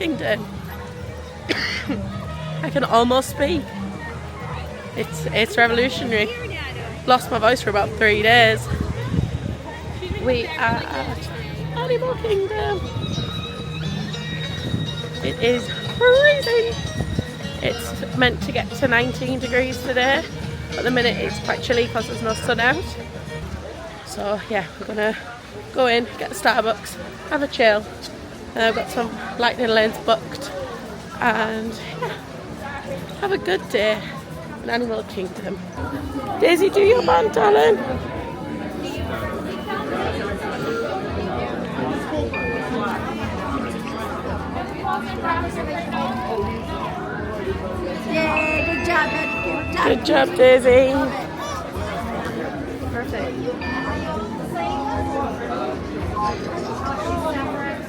Kingdom. I can almost speak. It's revolutionary. Lost my voice for about 3 days. We are at Animal Kingdom. It is freezing. It's meant to get to 19 degrees today. At the minute it's quite chilly because there's no sun out. So yeah, we're gonna go in, get a Starbucks, have a chill. And I've got some lightning lanes booked. And yeah, have a good day in Animal Kingdom. Daisy, do your band, darling. Yeah, good job. Good job, Daisy. Perfect.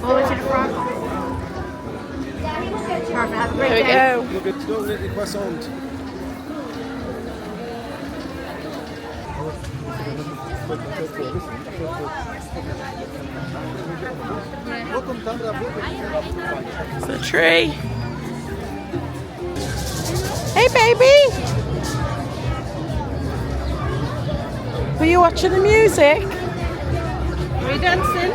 All the way to the front. Perfect. Have a great day. There we go. Look at don't let the croissant. It's the tree. Hey, baby. Were you watching the music? Are you dancing?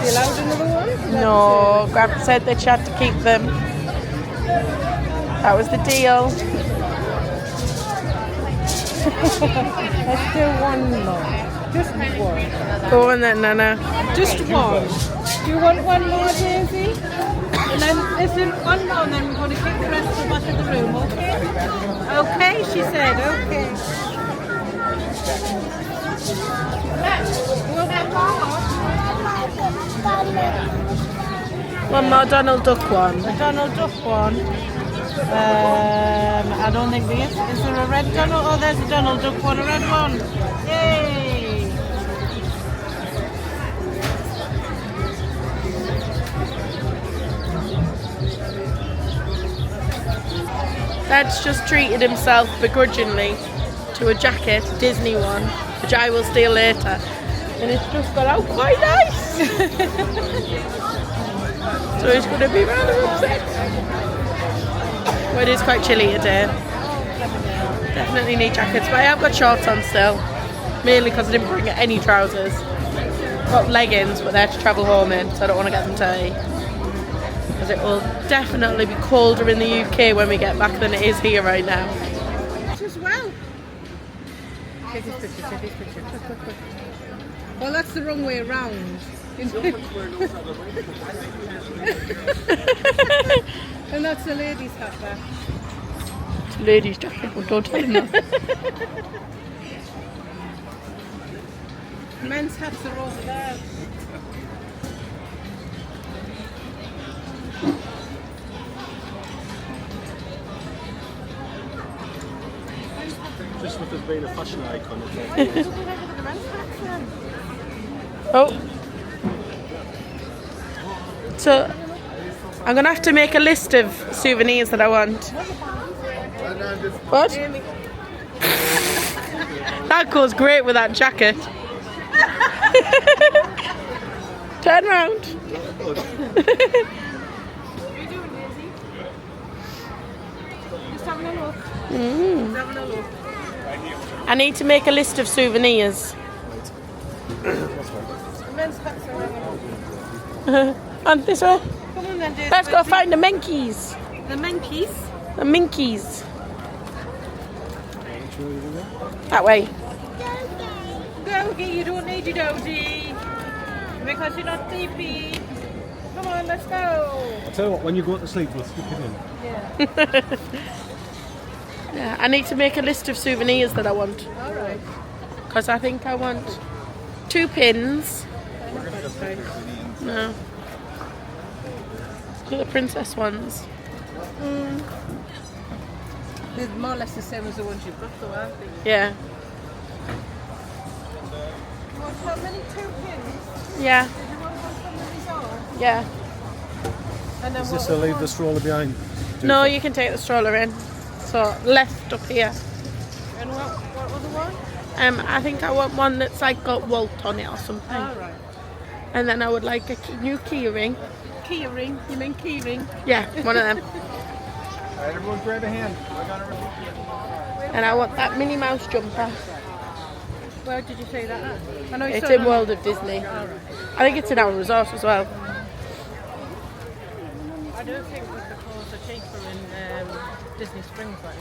You allowed another one? No, Grab said that she had to keep them. That was the deal. Let's do one more. Just one. Go on then, Nana. Just one. Do you want one more, Daisy? And then is there one more and then we're going to kick the rest to the back of the room, okay? Okay, she said, okay. You want One more Donald Duck one. a Donald Duck one? I don't think there is. Is there a red Donald? Oh, there's a Donald Duck one, a red one. Yay! Dad's just treated himself begrudgingly to a jacket, a Disney one, which I will steal later. And it's just got out quite nice. So he's going to be rather upset. But it is quite chilly today. Definitely need jackets, but I have got shorts on still. Mainly because I didn't bring any trousers. Got leggings, but they're to travel home in, so I don't want to get them dirty. Because it will definitely be colder in the UK when we get back than it is here right now. As well. Take this picture, take this picture. Quick, quick, quick. Well, that's the wrong way around. And that's the lady's hat there. It's a lady's jacket, but don't tell him that. Men's hats are over there. Just with it being a fashion icon. Oh. So, I'm going to have to make a list of souvenirs that I want. What? That goes great with that jacket. Turn round. Just having a look. Mm. Just having a look. I need to make a list of souvenirs. The men's hats are over. On this way. Come on then, Daisy. Let's go find the Minkies. The Menkies. The Minkies. That way. Doggy, you don't need your doggy. Because you're not sleepy. Come on, let's go. I'll tell you what, when you go to sleep, we'll stick it in. Yeah. Yeah, I need to make a list of souvenirs that I want. Alright. Because I think I want 2 pins. No. The princess ones. They're more or less the same as the ones you've got though, aren't they? Yeah. You want how many? 2 pins? Yeah. Did you want one from the resort? Yeah. And then Is what this was to leave one? the stroller behind? No, you can take the stroller in. So left up here. And what was the one? I think I want one that's like got Walt on it or something. Alright. And then I would like a new key ring. Key ring? You mean key ring? Yeah, one of them. Alright, everyone grab a hand. I got a And I want that Minnie Mouse jumper. Where did you say that at? I know It's in World of Disney. Alright. I think it's in our resort as well. I don't think that the clothes are cheaper in Disney Springs like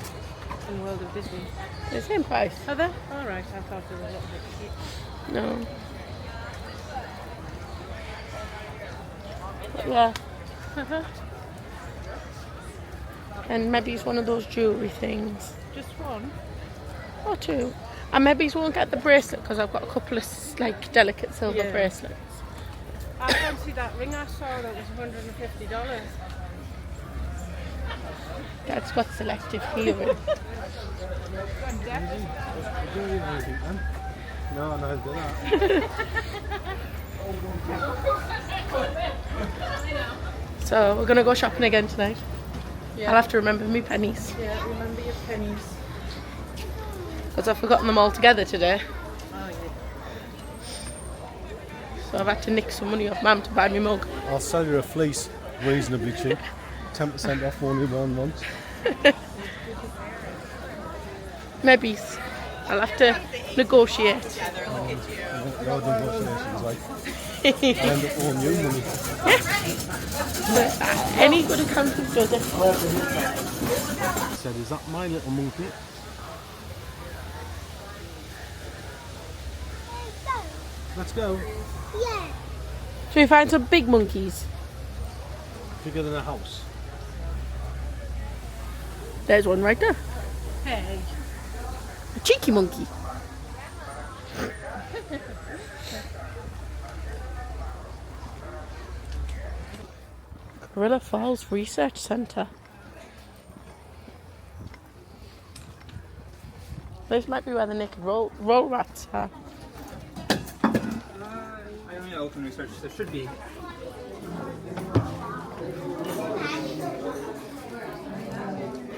in World of Disney. The same price. Are they? Alright, I thought it was a little bit cheap. No. But yeah. And maybe it's one of those jewellery things. Just one? Or two. And maybe he won't get the bracelet because I've got a couple of like delicate silver bracelets. I fancy that ring I saw that was $150. Dad's got selective hearing. No, no, do that. So we're gonna go shopping again tonight. Yeah. I'll have to remember my pennies Yeah, remember your pennies. because I've forgotten them all together today. Oh yeah. So I've had to nick some money off Mum to buy me mug. I'll sell you a fleece reasonably cheap. 10% off only one once. Maybe I'll have to negotiate. No negotiations, like. I end up owing you money. But, any good accountant does it. He said, is that my little monkey? Let's go. Should we find some big monkeys? Bigger than a house. There's one right there. Hey. A cheeky monkey. Gorilla Falls Research Centre. This might be where the naked roll rats are. I only know open research, there should be.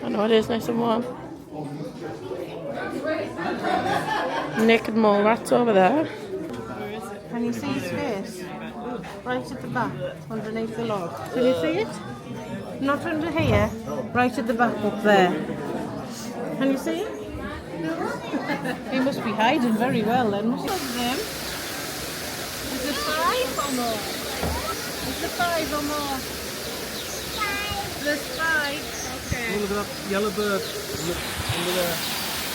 I know it is nice and warm. Naked mole rats over there. Can you see his face? Right at the back, underneath the log. Can you see it? Not under here, right at the back up there. Can you see it? He must be hiding very well then, must he? Is it 5 or more? Is it 5 or more? 5. There's 5. Okay. Oh, look at that yellow bird under there.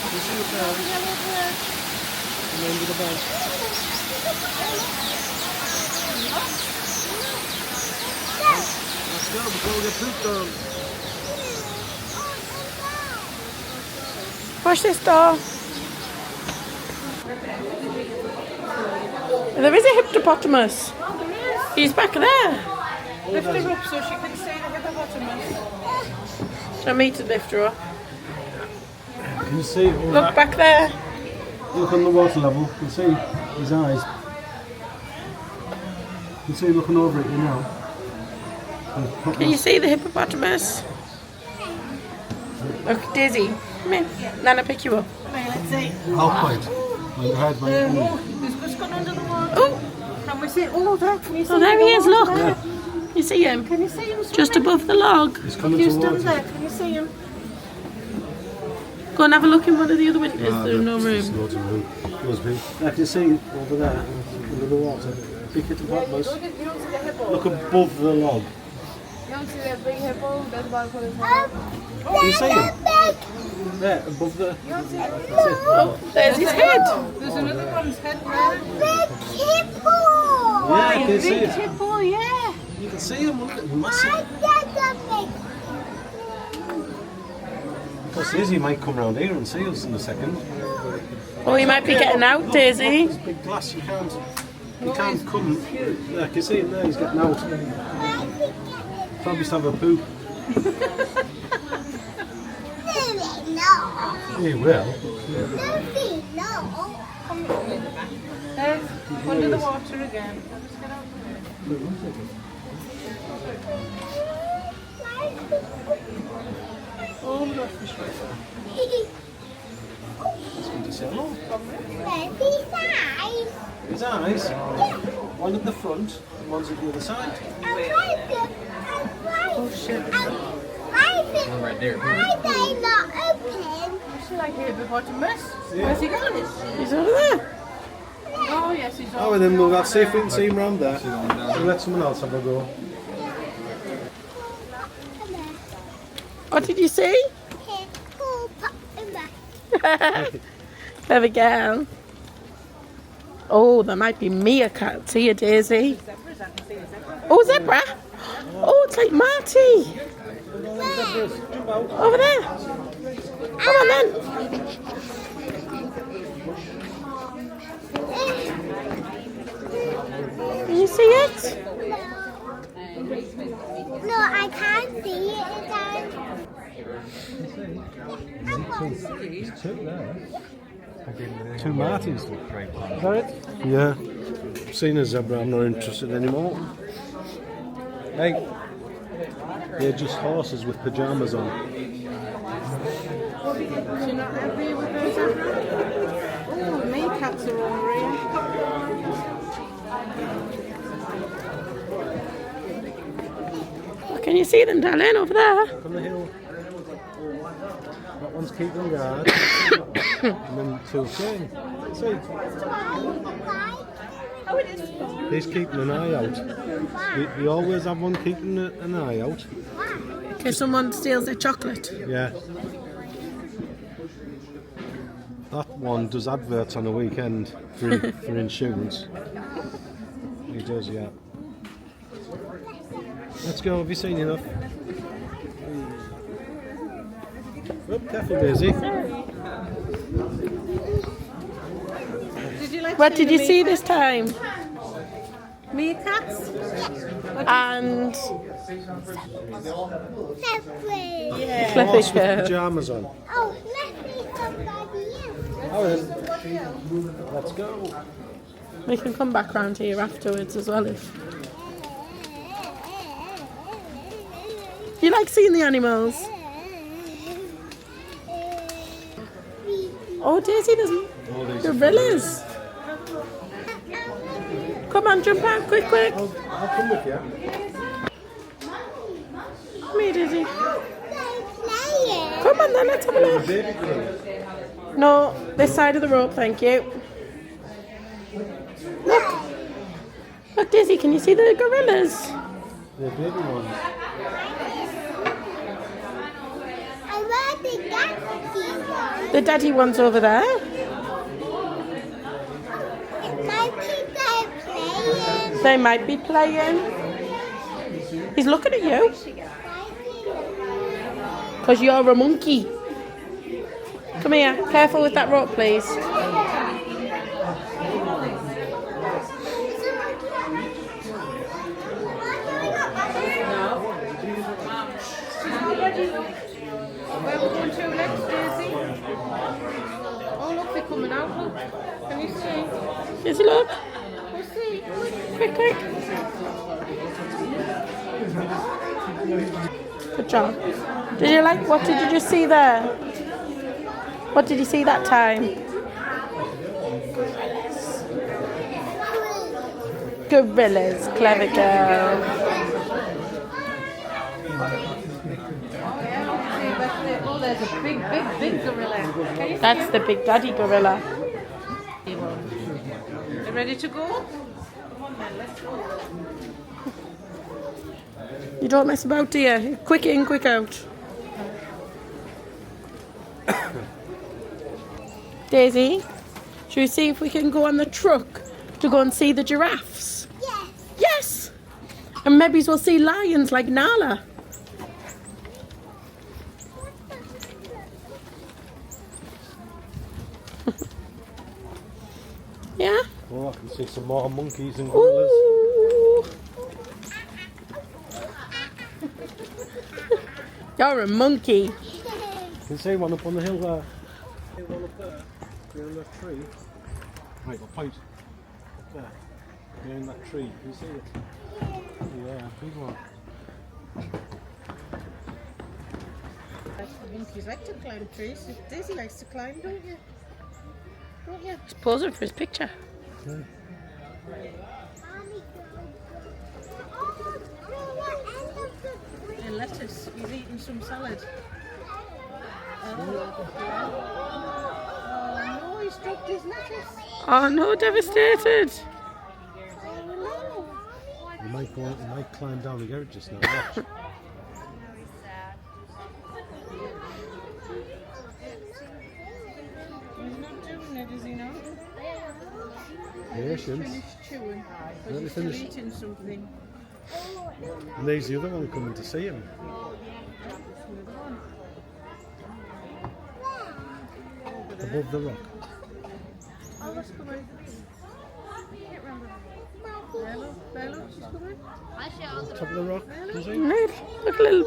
You see it there? Yellow bird. And under the bed. Let's go before we get pooped on. Watch this door. There is a hippopotamus. He's back there. Lift her up so she can see the hippopotamus. Do you want me to lift her up? Can you see all Look that? back there. Look on the water level. You can see his eyes. You can see him looking over at you now. Can you see the hippopotamus? Look, Daisy. Come here. Nana, pick you up. Let's see. How quiet? My head went. Oh, he's just gone under the water. Oh, Can we see? Oh, there. Can you see? oh there he is, the look. water there? You see him? Can you see him? Just above the log. He's coming You towards stand us. there. Can you see him? Go and have a look in one of the other windows. There's no room. I can see over there under the water. Big hippopotamus. You don't see the hippo. Look above the log. You don't see that big hippo? That's about what it's Can you see him? There, above the. You don't see it? Oh, there's his head. There's another one's head there. Yeah, I can see Big it. hippo, yeah. You can see him. Look at him, massive. Because Daisy might come round here and see us in a second. Oh, he might be getting out, Daisy. This big glass, you can't come. Yeah, I can see him there. He's getting out. Probably just have a poop. He will. Under the water again. Just get out of there. Oh, look. His eyes? One at the front and one's at the other side. Oh shit. One right there. Why are they not open? It's like a hippopotamus. Where's he going? He's over there. Oh, yes, he's Oh, and then we'll see if we can see him round there. We'll let someone else have a go. What did you see? Hippopotamus. Clever girl. Oh, there might be meerkats here, Daisy. Oh, zebra. Oh, it's like Marty. Over there. Come on then. Can you see it? No, I can't see it again. Two Martins. Is that it? Yeah. Seen a zebra, I'm not interested anymore. Hey. They're just horses with pyjamas on. You're not happy with those zebra? Oh, meerkats are over here. Can you see them, darling, over there? On the hill. That one's keeping guard. And then two are playing. See? He's keeping an eye out. We always have one keeping an eye out. In case someone steals their chocolate. Yeah. That one does adverts on the weekend for insurance. He does, yeah. Let's go, have you seen enough? Oh, careful, Daisy. Did you like What did you the see this time? meerkats? And Separate. Fluffy Horse with girl. pyjamas on. Oh, let's see somebody else. Oh, let's go. We can come back round here afterwards as well if you like seeing the animals. Oh, Daisy, there's gorillas. Come on, jump out, quick, quick. I'll come with you. Come here, Daisy. They're playing. Come on then, let's have a look. Baby girl. No, this side of the rope, thank you. Look. Look, Daisy, can you see the gorillas? The baby ones. I want the daddy one. The daddy one's over there. My kids are playing. They might be playing. He's looking at you. Because you're a monkey. Come here. Careful with that rope, please. Where we're going to next, Daisy? Oh, look, they're coming out. Look. Can you see? Daisy, look. You see? Quick, quick. Good job. Did you like, what did you just see there? What did you see that time? Gorillas. Clever girl. Oh, there's a big gorilla. Can you That's the big daddy gorilla. see one? You ready to go? Come on then, let's go. You don't mess about, do you? Quick in, quick out. Daisy, should we see if we can go on the truck to go and see the giraffes? Yes. Yes! And maybe we'll see lions like Nala. Yeah? Oh, I can see some more monkeys and gorillas. Ooh. You're a monkey. You can see one up on the hill there. One up there, behind that tree. Right, I'll point. Up there, behind that tree. Can you see it? Yeah, big one. Monkeys like to climb trees. Daisy likes to climb, don't you? Don't you? He's posing for his picture. Yeah. Mommy, lettuce. He's eating some salad. Oh no, he's dropped his lettuce. Oh no, devastated. You might climb down and get it just now. Watch. He's not doing it, is he not? Patience. Finished chewing. But Let me he's still finish. eating something. And there's the other one coming to see him. Above the rock. Oh, that's coming. There, look, she's coming. Top of the rock. Is he? Look, look a little.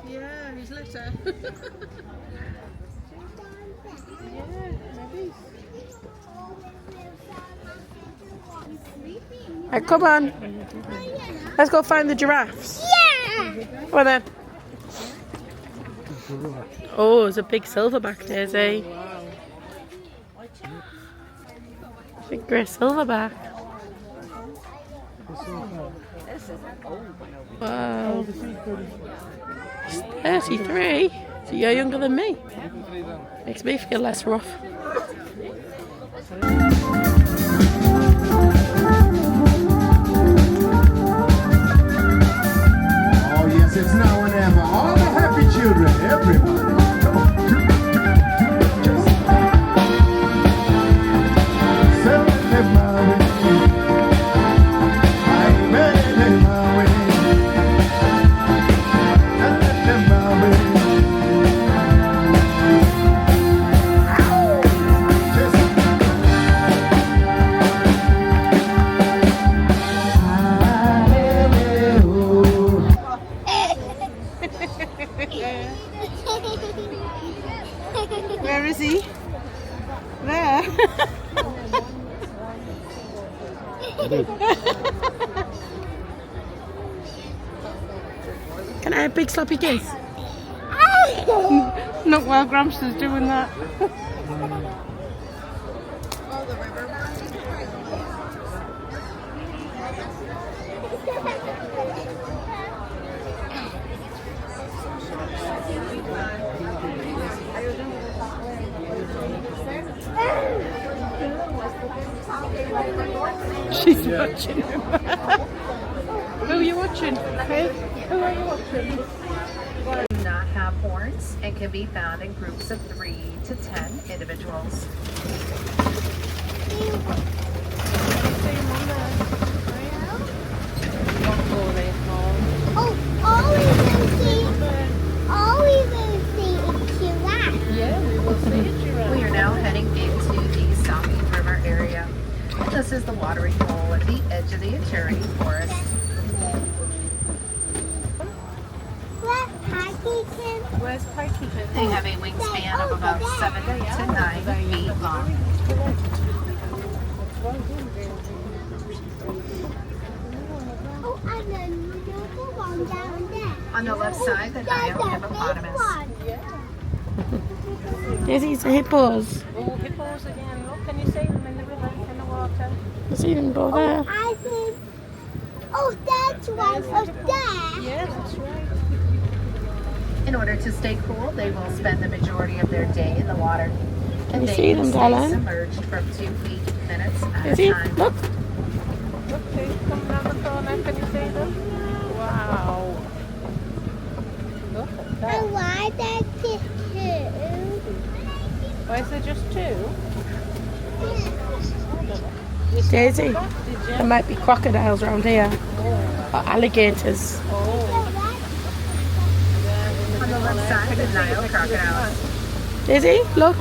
Yeah, he's litter. Yeah, maybe. Right, come on. Let's go find the giraffes. Yeah! Come on then. The rock. Oh, there's a big silverback, Daisy. Big grey silverback. Wow. He's 33. So you're younger than me. Makes me feel less rough. Oh yes, it's now and ever. All the happy children, everybody. Where is he? There. Can I have a big sloppy kiss? Not while Gramps is doing that. She's watching him. Who are you watching? Hey? Who are you watching? Do not have horns and can be found in groups of 3 to 10 individuals. Oh, all we will see is giraffe. Yeah, we will see a giraffe. We are now heading into the Salmi River area. This is the watering hole at the edge of the Eturi Forest. What Paddington? Where's Pikey? They have a wingspan of about 7 to 9 feet long. Oh, and then another one down there. On the left side, the Nile That's a hippopotamus. big one. Daisy's hippos. Oh, hippos again. Look, can you see them in the river, in the water? I see them go there. I think. Oh, that's one up there. Yes, that's right. In order to stay cool, they will spend the majority of their day in the water. Can you They see will them, stay darling? submerged from 2 feet minutes at a Daisy, time. look. Look, see, coming down the corner. Can you see them? Wow. Look at that. And why that's it two? Why is there just 2? Daisy, there might be crocodiles around here. Or alligators. On the left side, the Nile crocodiles. Daisy, look.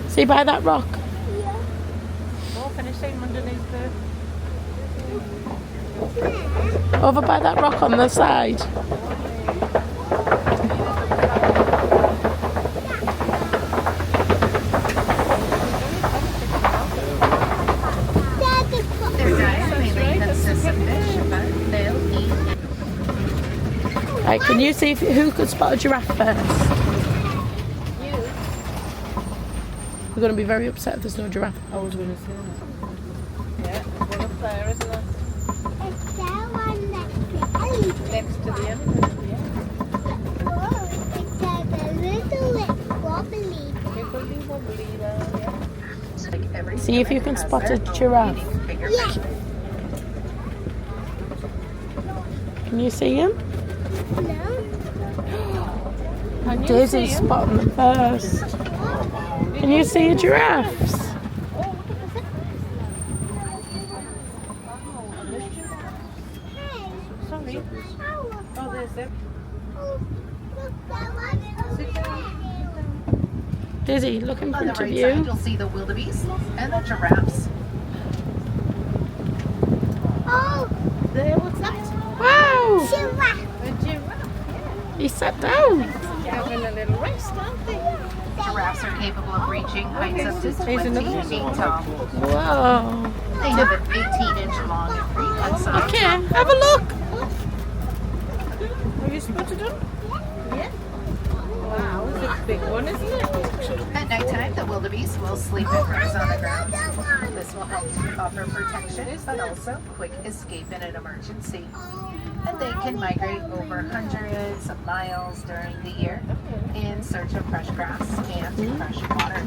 See by that rock? Oh, can you see them underneath the... Over by that rock on the side. Their diet mainly consists of fish, but they'll eat. Right, can you see who could spot a giraffe first? We're going to be very upset if there's no giraffe. I was going to say that. Yeah, there's one up there, isn't there? Is there one next to the elephant. Whoa, it's like a little bit wobbly. Wibbly wobbly there, yeah. Like every See if you human can has spot their a own giraffe. unique finger Yeah. print. Can you see him? No. Can you Daisy's see him? spotting them first. Can you see a giraffes? Hey. Sorry. Oh, Oh, there's them. oh, look, that one. Sit down. Daisy, look in On the front of right side, you. you'll see the wildebeest and the giraffes. Oh, There, what's that? Wow! giraffe. A giraffe. He sat down. They're having a little rest, aren't they? Giraffes are capable of reaching heights up to 20 another feet one. tall. Whoa. They have an 18-inch long and 3-foot size. Okay, have a look. Have you spotted them? Yeah. Wow, it's a big one, isn't it? At nighttime, the wildebeest will sleep in rows on the ground. This will help offer protection, but also quick escape in an emergency. And they can migrate over hundreds of miles during the year in search of fresh grass and fresh water.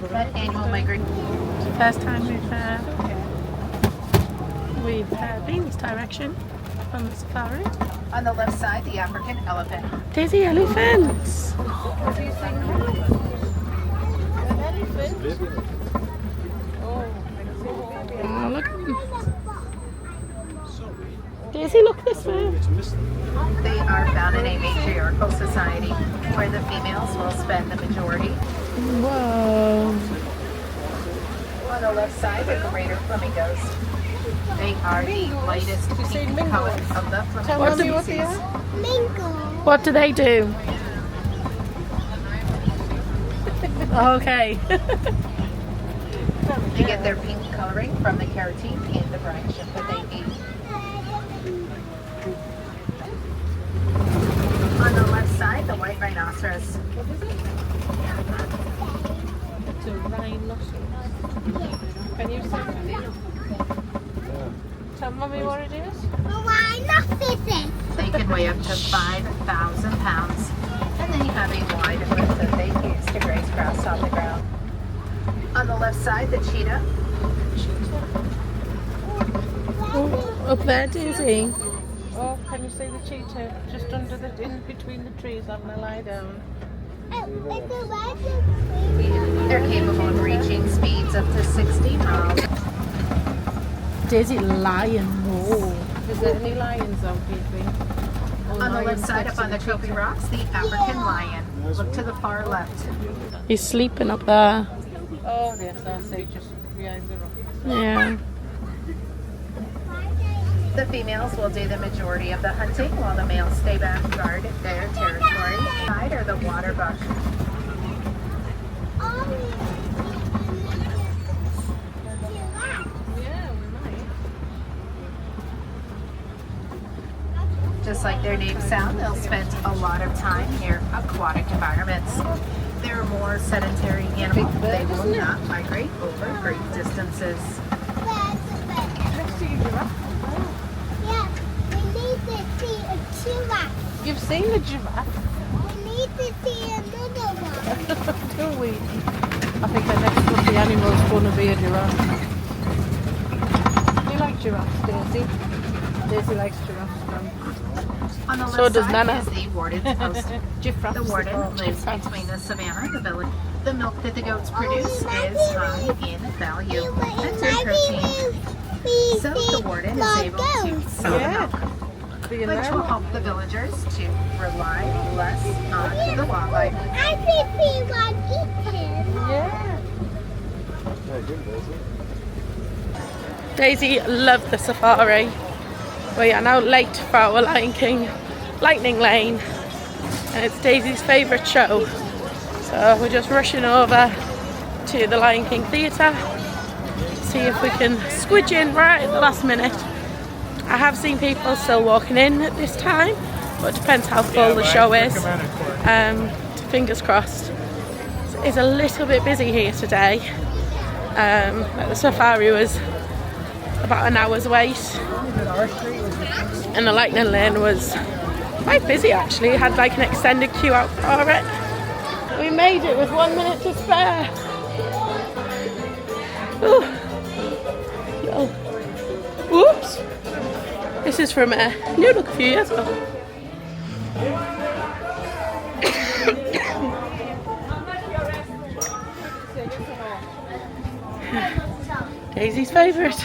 That annual migration. First time we've been this direction from the safari. On the left side, the African elephant. Daisy, elephants. Have you seen an elephant? Oh, I can see the baby. Oh, look at them. Daisy, look this way. They are found in a matriarchal society where the females will spend the majority. Whoa. On the left side, the greater flamingos. They are the lightest pink color of the flamingo me what they species. are. Mingo. What do they do? Okay. They get their pink coloring from the carotene in the branch that they eat. On the left side, the white rhinoceros. It's a rhinoceros. Can you see it? Tell Mummy what it is. Why not visit? They can weigh up to 5,000 pounds, and they have a wide whip that they use to graze grass on the ground. On the left side, the cheetah. Up there, Daisy. Oh, can you see the cheetah just under the, in between the trees having a lie down? They're capable of reaching speeds up to 60 miles. Daisy, lion. Oh. Is there any lions out, do you think? Or On the left lions side, next up on to the Trophy Rocks, the African lion. Look to the far left. He's sleeping up there. Oh, yes, I see, just behind the rock. Yeah. The females will do the majority of the hunting while the males stay back and guard their territory. Side are the water buck. Yeah, we might. Just like their names sound, they'll spend a lot of time near aquatic environments. They're a more sedentary animal. They will not migrate over great distances. Next to you, giraffe. Yeah, we need to see a giraffe. You've seen the giraffe, We need to see another one. do we? I think the next fluffy animal is going to be a giraffe. Do you like giraffes, Daisy? Daisy likes giraffes. On the left So does side Nana. is the warden's post. Giraffes. The warden lives between the savannah and the village. The milk that the goats produce is high in value and in protein. So the warden is able to sell the Yeah. milk, Being which will there. help the villagers to rely less on the wildlife. I think we want to eat him. Yeah. Daisy loved the safari. We are now late for our Lion King Lightning Lane, and it's Daisy's favourite show. So we're just rushing over to the Lion King Theatre, see if we can squidge in right at the last minute. I have seen people still walking in at this time, but it depends how full the show is. Fingers crossed. It's a little bit busy here today. The safari was about an hour's wait. And the lightning lane was quite busy actually. It had like an extended queue out for it. We made it with 1 minute to spare. Ooh. Oh. Whoops. This is from New Look a few years ago. Daisy's favourite.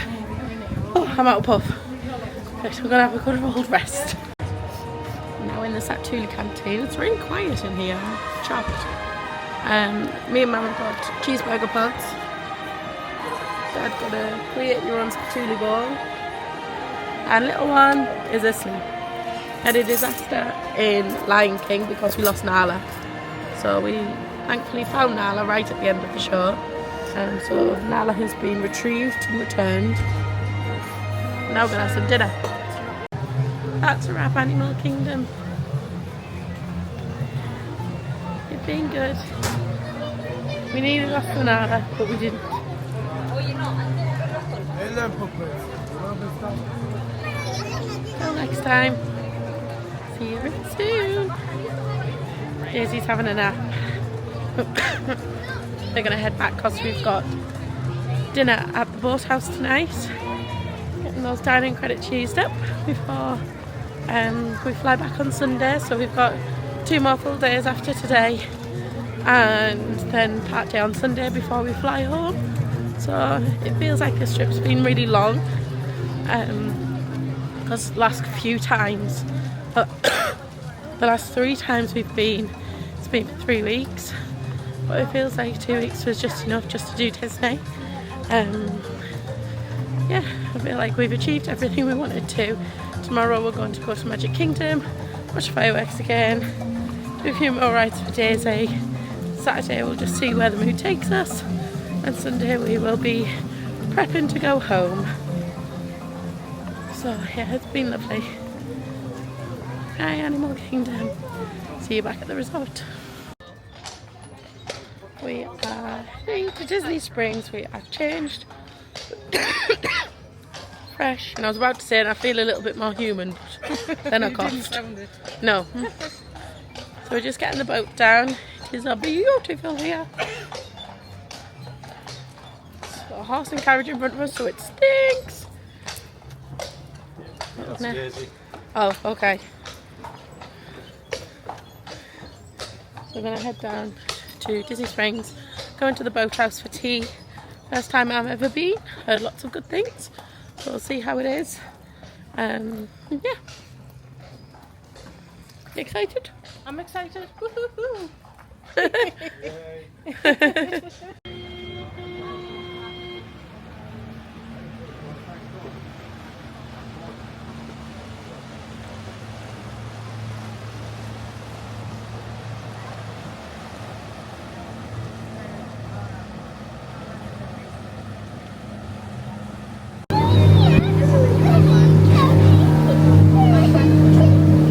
Oh, I'm out of puff. Right, we're gonna have a good old rest. Now in the Satuli canteen, it's really quiet in here. I'm shocked. Me and Mum have got cheeseburger pods. Dad got a create your own Satuli bowl. And little one is asleep. Had a disaster in Lion King because we lost Nala. So we thankfully found Nala right at the end of the show. So Nala has been retrieved and returned. Now we're gonna have some dinner. That's a wrap, Animal Kingdom. You've been good. We needed off for Nala, but we didn't. Till next time. See you very soon. Daisy's having a nap. They're going to head back because we've got dinner at the Boathouse tonight. Getting those dining credits used up before we fly back on Sunday. So we've got 2 more full days after today. And then part day on Sunday before we fly home. So it feels like this trip's been really long. Because the last few times, the last 3 times we've been, it's been for 3 weeks. But it feels like 2 weeks was just enough just to do Disney. Yeah, I feel like we've achieved everything we wanted to. Tomorrow we're going to go to Magic Kingdom, watch fireworks again, do a few more rides for Daisy. Saturday we'll just see where the mood takes us. And Sunday we will be prepping to go home. So yeah, it's been lovely. Hi Animal Kingdom. See you back at the resort. We are heading to Disney Springs. We are changed. Fresh. And I was about to say, and I feel a little bit more human, but then I coughed. No. So we're just getting the boat down. It is a beautiful here. Got a horse and carriage in front of us, so it stinks. That's Daisy. Oh, okay. So we're going to head down to Disney Springs, going to the Boathouse for tea. First time I've ever been. Heard lots of good things. So we'll see how it is. Yeah. You excited? I'm excited. Woohoo!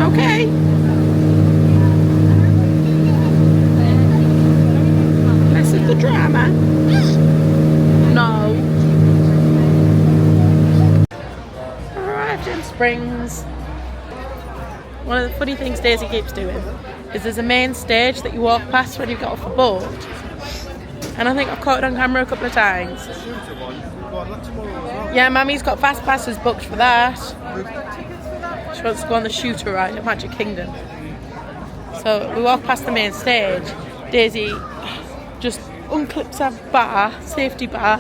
Okay. This is the drama. No. Arrived in Springs. One of the funny things Daisy keeps doing is there's a main stage that you walk past when you get off a boat. And I think I've caught it on camera a couple of times. Yeah, Mummy's got fast passes booked for that. She wants to go on the shooter ride at Magic Kingdom. So we walk past the main stage. Daisy just unclips her bar, safety bar,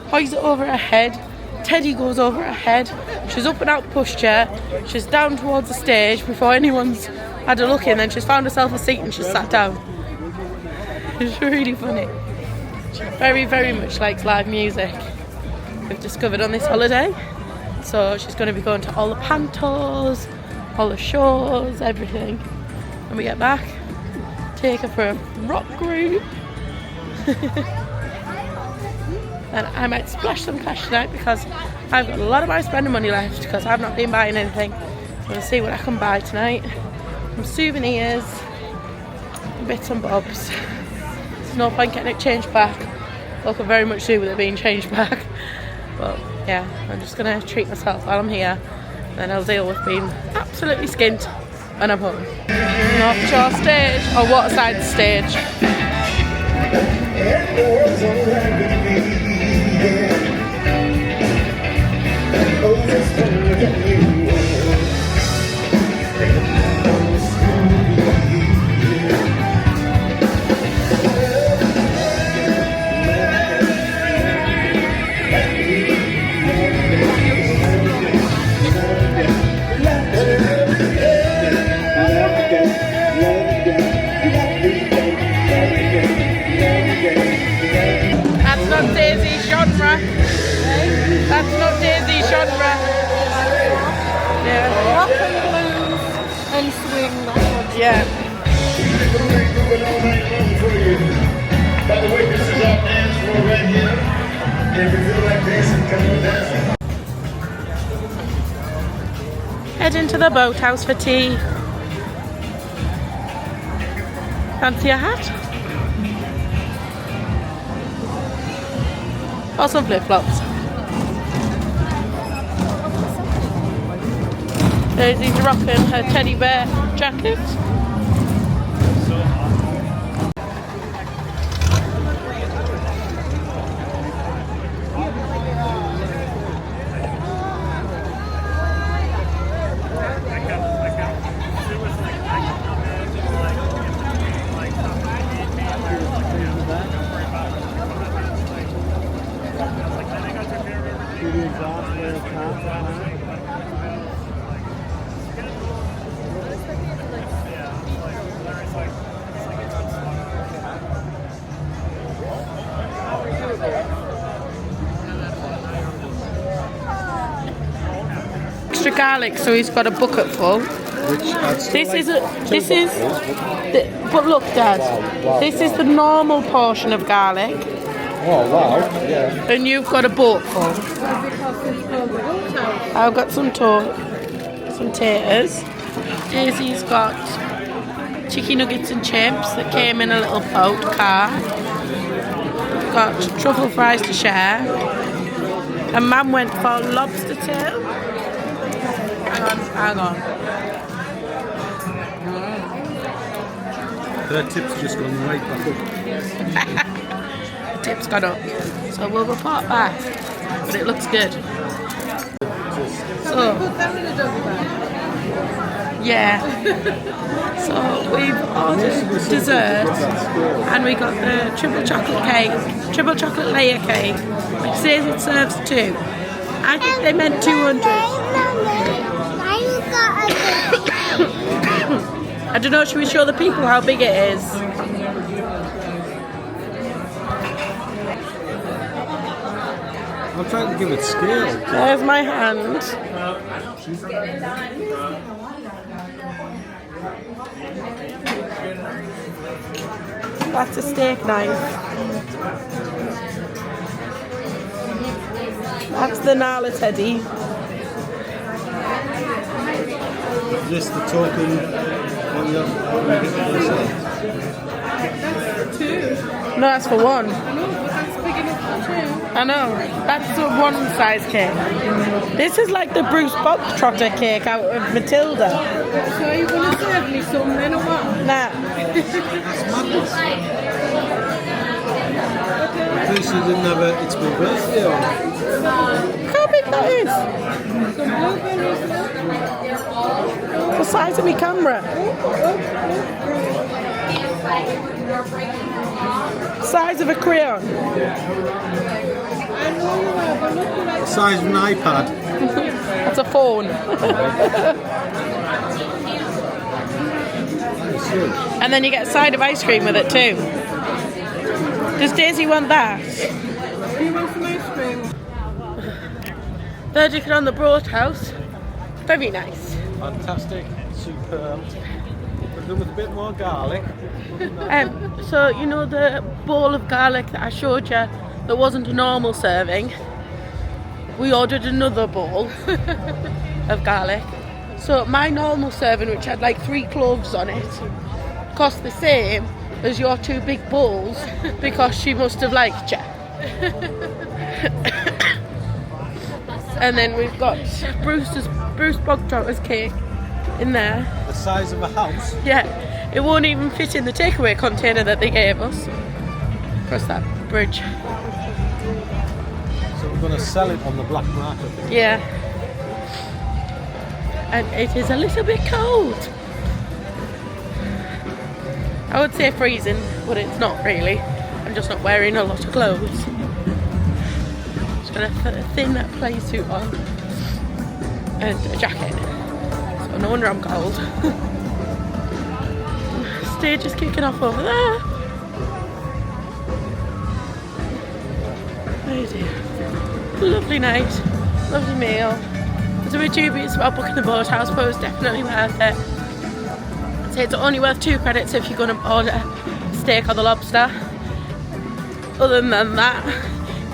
hoists it over her head. Teddy goes over her head. She's up and out the pushchair. She's down towards the stage before anyone's had a look in. Then she's found herself a seat and she's sat down. It's really funny. She very, very much likes live music. We've discovered on this holiday. So she's going to be going to all the pantos, all the shows, everything. When we get back, take her for a rock group. And I might splash some cash tonight because I've got a lot of my spending money left because I've not been buying anything. So we'll see what I can buy tonight. Some souvenirs, bits and bobs. There's no point getting it changed back. I could very much do with it being changed back. But yeah, I'm just going to treat myself while I'm here. Then I'll deal with being absolutely skint when I'm home. Off to our stage, or waterside stage. That's not Daisy's genre. That's not Daisy's genre. Yeah. Rock and blues and swing, that's what Yeah. By the way, this is our dance floor right here. If you feel like dancing, come on down. Heading to the Boathouse for tea. Fancy a hat? Or some flip-flops? Daisy's rocking her teddy bear jacket. Extra garlic, so he's got a bucket full. But look, Dad, this is the normal portion of garlic. Oh wow, yeah. And you've got a boat full. I've got some taters. Daisy's got chicken nuggets and chips that came in a little boat car. We've got truffle fries to share. And Mum went for lobster tail. Hang on. Their tips just gone right back up. Tip's gone up. So we'll report back. But it looks good. So, put that in a doggy bag. yeah. So we've ordered dessert and we got the triple chocolate layer cake. It says it serves 2. I think they meant 200. I don't know, should we show the people how big it is? I'm trying to give it scale. There's my hand. That's a steak knife. That's the Nala teddy. Is this the token what you get for yourself? No, that's for 1. No, but that's big enough for 2. I know. That's the 1 size cake. This is like the Bruce Bogtrotter cake out of Matilda. So are you going to serve me some then or what? Nah. This didn't have it's my birthday on. Look how big that is. Some blueberries, The size of my camera. Size of a crayon. The size of an iPad. That's a phone. And then you get a side of ice cream with it too. Does Daisy want that? Do you want some ice cream? Third chicken on the Boathouse. Very nice. Fantastic, superb. But done with a bit more garlic. So you know the bowl of garlic that I showed you that wasn't a normal serving? We ordered another bowl of garlic. So my normal serving, which had like 3 cloves on it, cost the same as your 2 big bowls because she must have liked you. And then we've got Bruce Bogtrotter's cake in there. The size of a house. Yeah, it won't even fit in the takeaway container that they gave us. Across that bridge. So we're going to sell it on the black market. Yeah. And it is a little bit cold. I would say freezing, but it's not really. I'm just not wearing a lot of clothes. Just got a thin play suit on and a jacket. So no wonder I'm cold. Stage is kicking off over there. Oh dear. Lovely night, lovely meal. I was a bit dubious about booking the Boathouse, but it was definitely worth it. I'd say it's only worth 2 credits if you're going to order steak or the lobster. Other than that,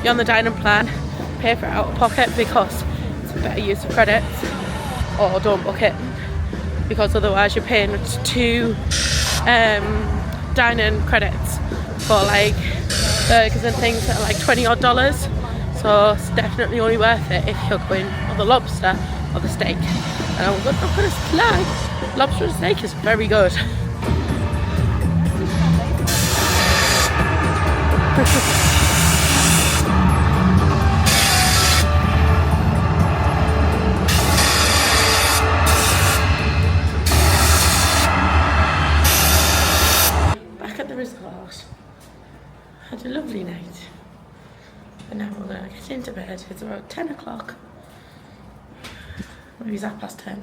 you're on the dining plan, pay for it out of pocket because it's a better use of credits, or don't book it because otherwise you're paying 2 dining credits for like burgers and things that are like $20 odd. So it's definitely only worth it if you're going for the lobster or the steak. And I'm not going to lie, lobster and steak is very good. Back at the resort, had a lovely night. And now we're gonna get into bed. It's about 10 o'clock. Maybe it's 10:30.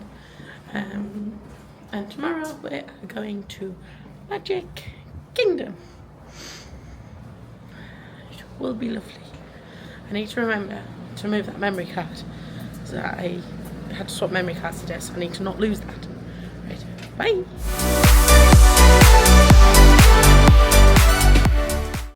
And tomorrow we're going to Magic Kingdom. It will be lovely. I need to remember to remove that memory card. So I had to swap memory cards today, so I need to not lose that. Right, bye.